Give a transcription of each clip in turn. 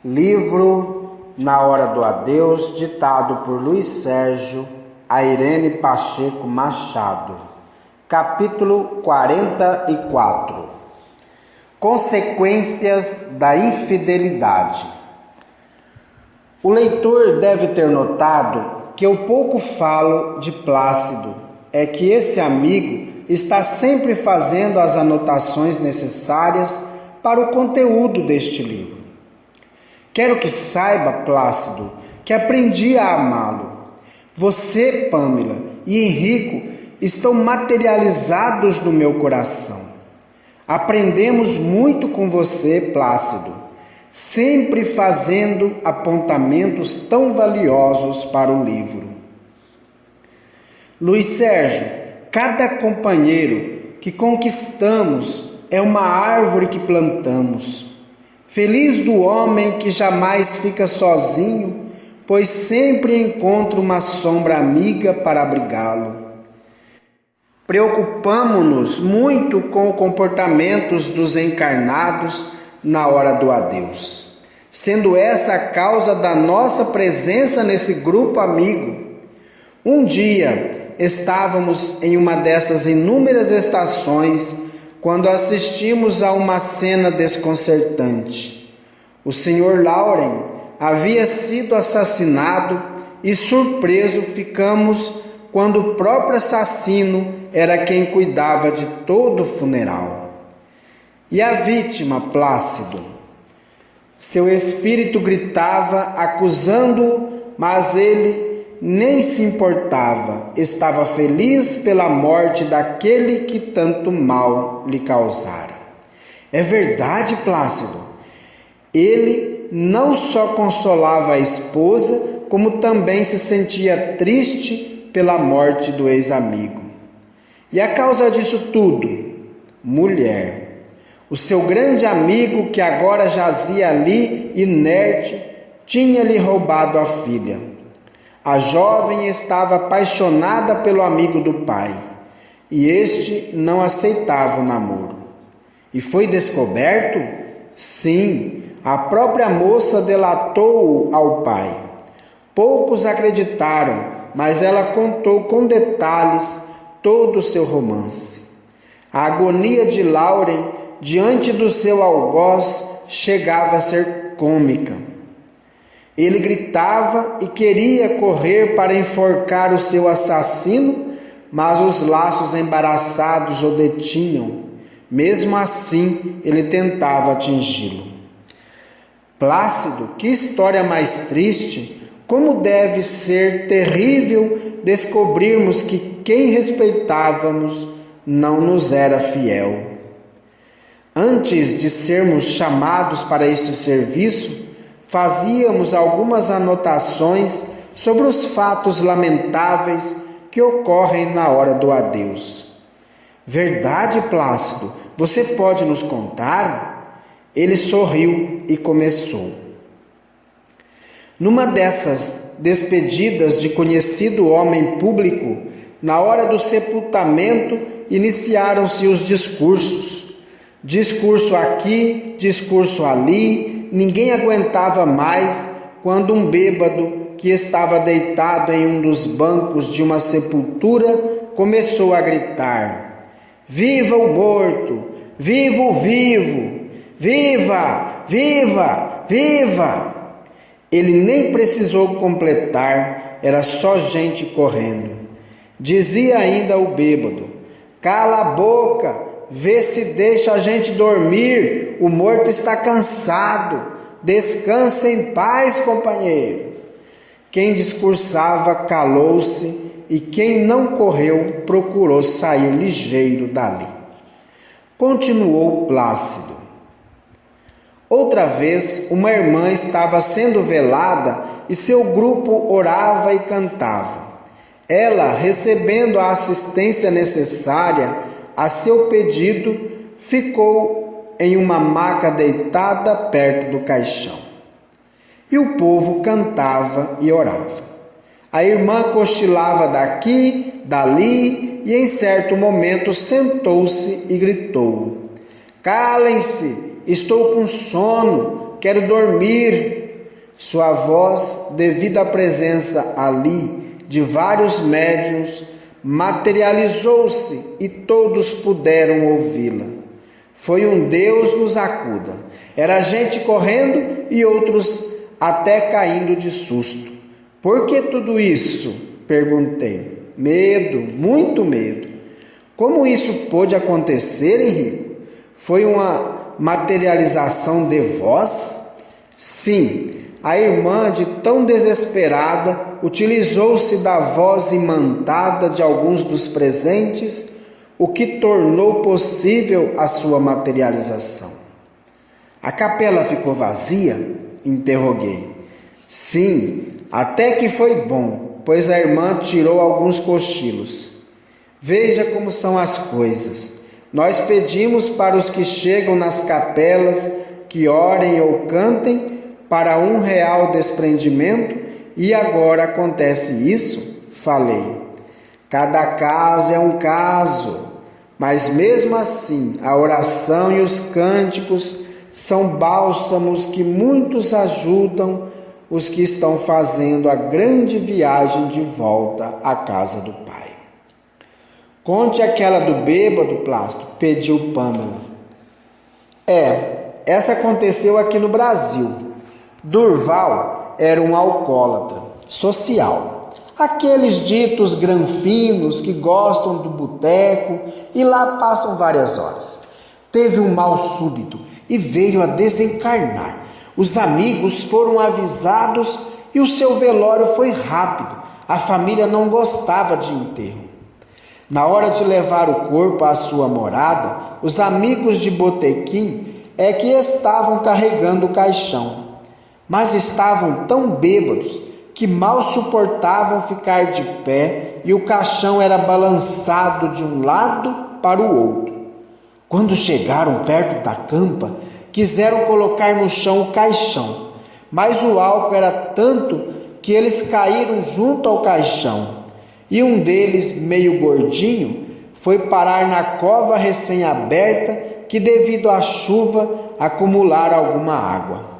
Livro Na Hora do Adeus, ditado por Luiz Sérgio a Irene Pacheco Machado. Capítulo 44. Consequências da infidelidade. O leitor deve ter notado que eu pouco falo de Plácido. É que esse amigo está sempre fazendo as anotações necessárias para o conteúdo deste livro. Quero que saiba, Plácido, que aprendi a amá-lo. Você, Pâmela e Henrico estão materializados no meu coração. Aprendemos muito com você, Plácido, sempre fazendo apontamentos tão valiosos para o livro. Luiz Sérgio, cada companheiro que conquistamos é uma árvore que plantamos. Feliz do homem que jamais fica sozinho, pois sempre encontra uma sombra amiga para abrigá-lo. Preocupamo-nos muito com os comportamentos dos encarnados na hora do adeus, sendo essa a causa da nossa presença nesse grupo amigo. Um dia estávamos em uma dessas inúmeras estações quando assistimos a uma cena desconcertante. O Sr. Lauren havia sido assassinado e surpreso ficamos quando o próprio assassino era quem cuidava de todo o funeral. E a vítima, Plácido? Seu espírito gritava, acusando-o, mas ele nem se importava, estava feliz pela morte daquele que tanto mal lhe causara. É verdade, Plácido. Ele não só consolava a esposa, como também se sentia triste pela morte do ex-amigo. E a causa disso tudo? Mulher. O seu grande amigo, que agora jazia ali, inerte, tinha-lhe roubado a filha. A jovem estava apaixonada pelo amigo do pai, e este não aceitava o namoro. E foi descoberto? Sim, a própria moça delatou-o ao pai. Poucos acreditaram, mas ela contou com detalhes todo o seu romance. A agonia de Lauren diante do seu algoz chegava a ser cômica. Ele gritava e queria correr para enforcar o seu assassino, mas os laços embaraçados o detinham. Mesmo assim, ele tentava atingi-lo. Plácido, que história mais triste! Como deve ser terrível descobrirmos que quem respeitávamos não nos era fiel. Antes de sermos chamados para este serviço, fazíamos algumas anotações sobre os fatos lamentáveis que ocorrem na hora do adeus. Verdade, Plácido? Você pode nos contar? Ele sorriu e começou. Numa dessas despedidas de conhecido homem público, na hora do sepultamento, iniciaram-se os discursos. Discurso aqui, discurso ali. Ninguém aguentava mais quando um bêbado que estava deitado em um dos bancos de uma sepultura começou a gritar: "Viva o morto! Viva o vivo! Viva! Viva! Viva!" Ele nem precisou completar, era só gente correndo. Dizia ainda o bêbado: "Cala a boca! Vê se deixa a gente dormir, o morto está cansado. Descansa em paz, companheiro." Quem discursava calou-se e quem não correu procurou sair ligeiro dali. Continuou Plácido. Outra vez, uma irmã estava sendo velada e seu grupo orava e cantava. Ela, recebendo a assistência necessária, a seu pedido, ficou em uma maca deitada perto do caixão. E o povo cantava e orava. A irmã cochilava daqui, dali, e em certo momento sentou-se e gritou: "Calem-se, estou com sono, quero dormir. Sua voz, devido à presença ali de vários médiuns, materializou-se e todos puderam ouvi-la. Foi um Deus nos acuda. Era gente correndo e outros até caindo de susto. Por que tudo isso? Perguntei. Medo, muito medo. Como isso pôde acontecer, Henrico? Foi uma materialização de voz? Sim, a irmã, de tão desesperada, utilizou-se da voz imantada de alguns dos presentes, o que tornou possível a sua materialização. A capela ficou vazia? Interroguei. Sim, até que foi bom, pois a irmã tirou alguns cochilos. Veja como são as coisas. Nós pedimos para os que chegam nas capelas que orem ou cantem para R$1 desprendimento e agora acontece isso? Falei. Cada caso é um caso, mas mesmo assim a oração e os cânticos são bálsamos que muitos ajudam os que estão fazendo a grande viagem de volta à casa do Pai. Conte aquela do bêbado, Plácido, pediu Pâmela. Essa aconteceu aqui no Brasil. Durval era um alcoólatra social. Aqueles ditos granfinos que gostam do boteco e lá passam várias horas. Teve um mal súbito e veio a desencarnar. Os amigos foram avisados e o seu velório foi rápido. A família não gostava de enterro. Na hora de levar o corpo à sua morada, os amigos de botequim é que estavam carregando o caixão. Mas estavam tão bêbados que mal suportavam ficar de pé e o caixão era balançado de um lado para o outro. Quando chegaram perto da campa, quiseram colocar no chão o caixão, mas o álcool era tanto que eles caíram junto ao caixão. E um deles, meio gordinho, foi parar na cova recém-aberta que, devido à chuva, acumulara alguma água.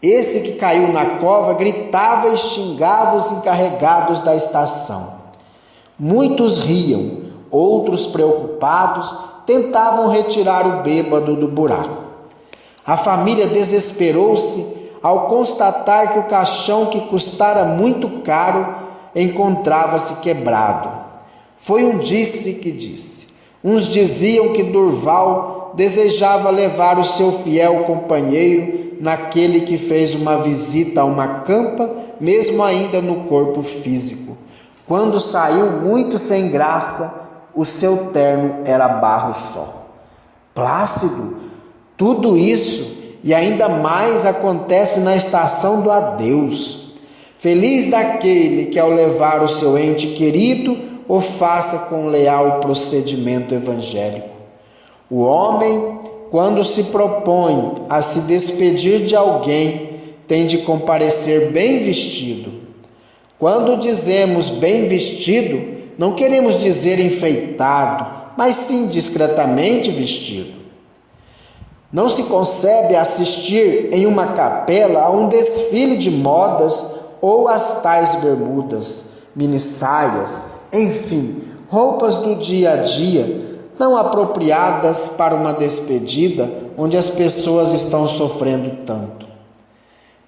Esse que caiu na cova gritava e xingava os encarregados da estação. Muitos riam, outros preocupados tentavam retirar o bêbado do buraco. A família desesperou-se ao constatar que o caixão, que custara muito caro, encontrava-se quebrado. Foi um disse que disse. Uns diziam que Durval desejava levar o seu fiel companheiro naquele que fez uma visita a uma campa, mesmo ainda no corpo físico. Quando saiu muito sem graça, o seu terno era barro só. Plácido, tudo isso e ainda mais acontece na estação do adeus. Feliz daquele que, ao levar o seu ente querido, o faça com leal procedimento evangélico. O homem, quando se propõe a se despedir de alguém, tem de comparecer bem vestido. Quando dizemos bem vestido, não queremos dizer enfeitado, mas sim discretamente vestido. Não se concebe assistir em uma capela a um desfile de modas ou as tais bermudas, minissaias, enfim, roupas do dia a dia, não apropriadas para uma despedida onde as pessoas estão sofrendo tanto.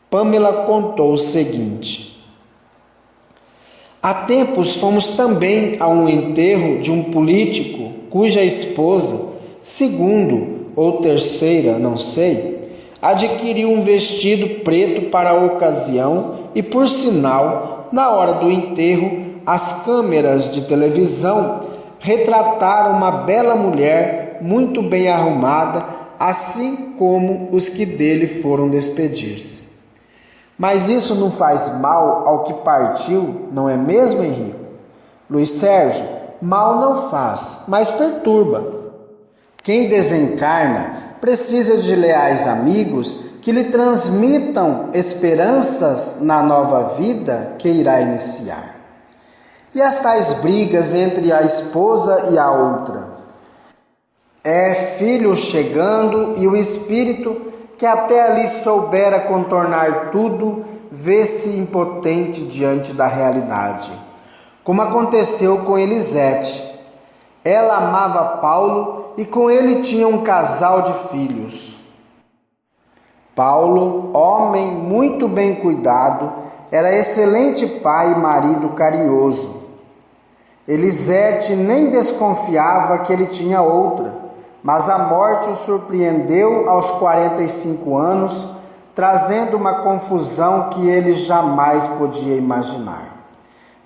Pâmela contou o seguinte. Há tempos fomos também a um enterro de um político cuja esposa, segundo ou terceira, não sei, adquiriu um vestido preto para a ocasião e, por sinal, na hora do enterro, as câmeras de televisão retrataram uma bela mulher muito bem arrumada, assim como os que dele foram despedir-se. Mas isso não faz mal ao que partiu, não é mesmo, Henrico? Luiz Sérgio, mal não faz, mas perturba. Quem desencarna precisa de leais amigos que lhe transmitam esperanças na nova vida que irá iniciar. E as tais brigas entre a esposa e a outra? É filho chegando e o espírito que até ali soubera contornar tudo, vê-se impotente diante da realidade. Como aconteceu com Elisete. Ela amava Paulo e com ele tinha um casal de filhos. Paulo, homem muito bem cuidado, era excelente pai e marido carinhoso. Elisete nem desconfiava que ele tinha outra, mas a morte o surpreendeu aos 45 anos, trazendo uma confusão que ele jamais podia imaginar.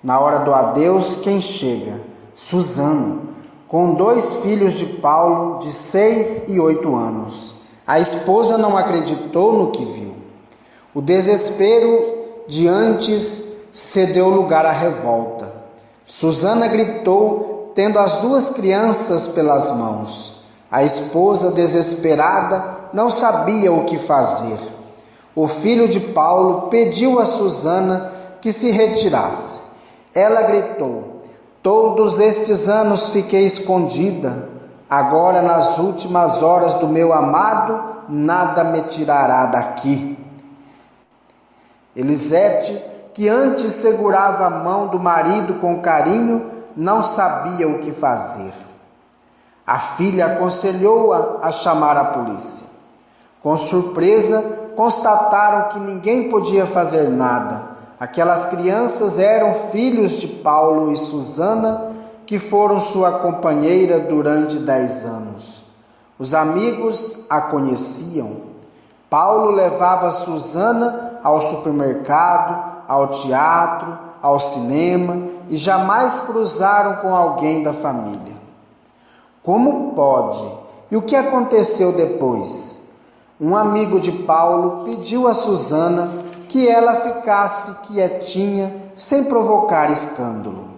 Na hora do adeus, quem chega? Susana, com 2 filhos de Paulo, de 6 e 8 anos. A esposa não acreditou no que viu. O desespero de antes cedeu lugar à revolta. Susana gritou, tendo as 2 crianças pelas mãos. A esposa, desesperada, não sabia o que fazer. O filho de Paulo pediu a Susana que se retirasse. Ela gritou: todos estes anos fiquei escondida. Agora, nas últimas horas do meu amado, nada me tirará daqui. Elisete, que antes segurava a mão do marido com carinho, não sabia o que fazer. A filha aconselhou-a a chamar a polícia. Com surpresa, constataram que ninguém podia fazer nada. Aquelas crianças eram filhos de Paulo e Susana, que foram sua companheira durante 10 anos. Os amigos a conheciam. Paulo levava Susana ao supermercado, ao teatro, ao cinema e jamais cruzaram com alguém da família. Como pode? E o que aconteceu depois? Um amigo de Paulo pediu a Susana que ela ficasse quietinha, sem provocar escândalo.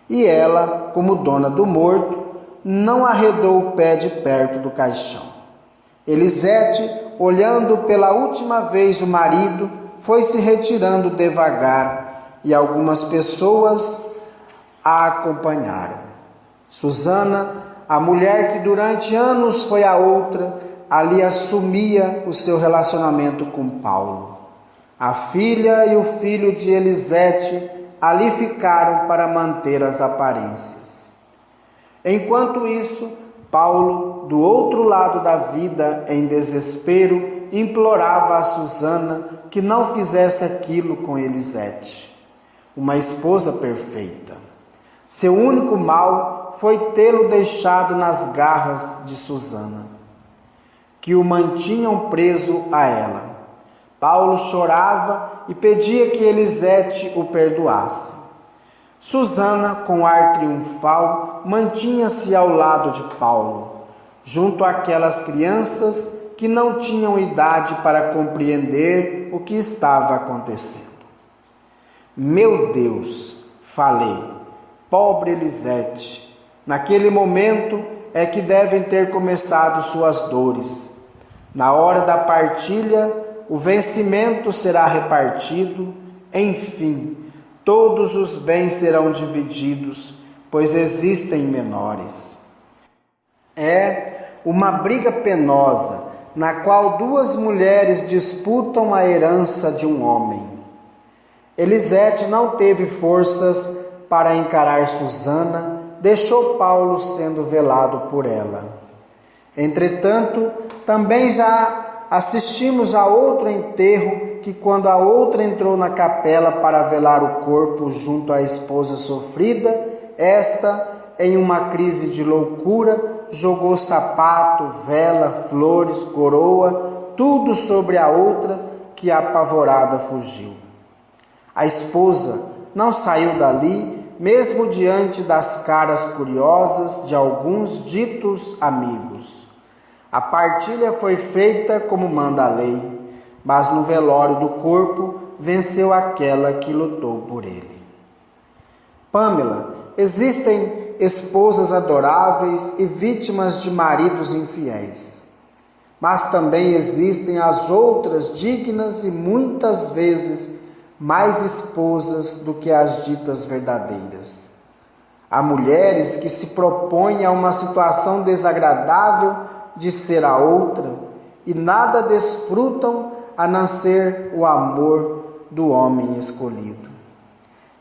E ela, como dona do morto, não arredou o pé de perto do caixão. Elisete, olhando pela última vez o marido, foi se retirando devagar e algumas pessoas a acompanharam. Susana, a mulher que durante anos foi a outra, ali assumia o seu relacionamento com Paulo. A filha e o filho de Elisete ali ficaram para manter as aparências. Enquanto isso, Paulo, do outro lado da vida, em desespero, implorava a Susana que não fizesse aquilo com Elisete, uma esposa perfeita. Seu único mal foi tê-lo deixado nas garras de Susana, que o mantinham preso a ela. Paulo chorava e pedia que Elisete o perdoasse. Susana, com ar triunfal, mantinha-se ao lado de Paulo, junto àquelas crianças que não tinham idade para compreender o que estava acontecendo. Meu Deus, falei, pobre Elisete, naquele momento é que devem ter começado suas dores. Na hora da partilha, o vencimento será repartido, enfim, todos os bens serão divididos, pois existem menores. É uma briga penosa, na qual 2 mulheres disputam a herança de um homem. Elisete não teve forças para encarar Susana, deixou Paulo sendo velado por ela. Entretanto, também já assistimos a outro enterro, que quando a outra entrou na capela para velar o corpo junto à esposa sofrida, esta, em uma crise de loucura, jogou sapato, vela, flores, coroa, tudo sobre a outra, que apavorada fugiu. A esposa não saiu dali, mesmo diante das caras curiosas de alguns ditos amigos. A partilha foi feita como manda a lei, mas no velório do corpo venceu aquela que lutou por ele. Pâmela, existem esposas adoráveis e vítimas de maridos infiéis, mas também existem as outras dignas e muitas vezes mais esposas do que as ditas verdadeiras. Há mulheres que se propõem a uma situação desagradável de ser a outra e nada desfrutam a não ser o amor do homem escolhido.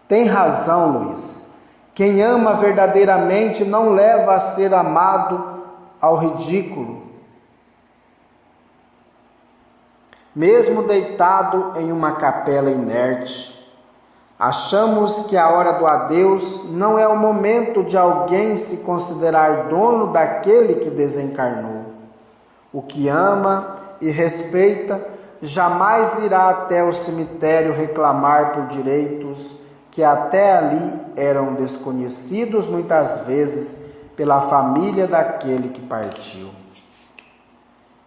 Tem razão, Luiz. Quem ama verdadeiramente não leva a ser amado ao ridículo. Mesmo deitado em uma capela inerte, achamos que a hora do adeus não é o momento de alguém se considerar dono daquele que desencarnou. O que ama e respeita jamais irá até o cemitério reclamar por direitos que até ali eram desconhecidos muitas vezes pela família daquele que partiu.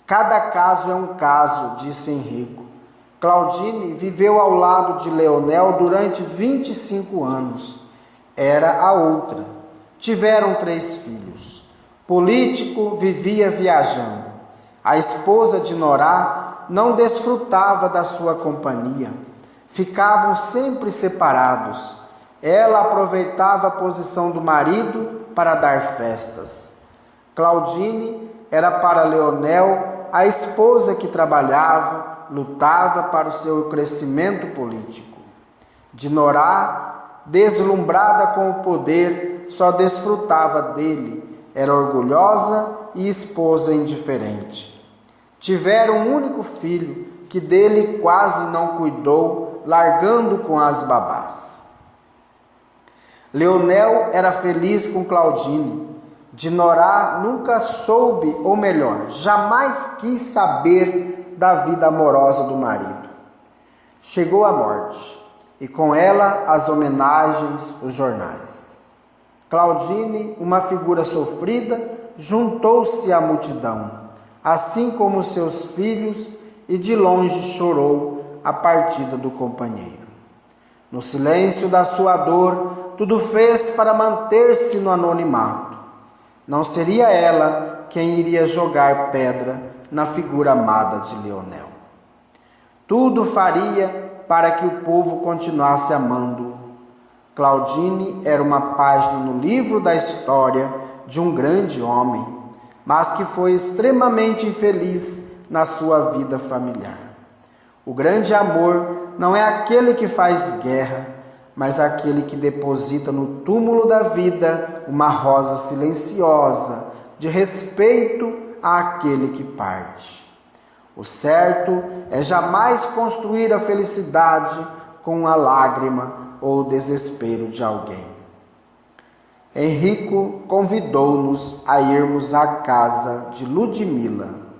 Cada caso é um caso, disse Henrico. Claudine viveu ao lado de Leonel durante 25 anos. Era a outra. Tiveram 3 filhos. Político vivia viajando. A esposa de Norá não desfrutava da sua companhia. Ficavam sempre separados. Ela aproveitava a posição do marido para dar festas. Claudine era para Leonel a esposa que trabalhava, lutava para o seu crescimento político. De Norá, deslumbrada com o poder, só desfrutava dele, era orgulhosa e esposa indiferente. Tiveram um único filho, que dele quase não cuidou, largando com as babás. Leonel era feliz com Claudine. De Norá nunca soube, ou melhor, jamais quis saber da vida amorosa do marido. Chegou a morte, e com ela as homenagens, os jornais. Claudine, uma figura sofrida, juntou-se à multidão, assim como seus filhos, e de longe chorou a partida do companheiro. No silêncio da sua dor, tudo fez para manter-se no anonimato. Não seria ela quem iria jogar pedra na figura amada de Leonel. Tudo faria para que o povo continuasse amando-o. Claudine era uma página no livro da história de um grande homem, mas que foi extremamente infeliz na sua vida familiar. O grande amor não é aquele que faz guerra, mas aquele que deposita no túmulo da vida uma rosa silenciosa, de respeito àquele que parte. O certo é jamais construir a felicidade com a lágrima ou o desespero de alguém. Henrico convidou-nos a irmos à casa de Ludmila.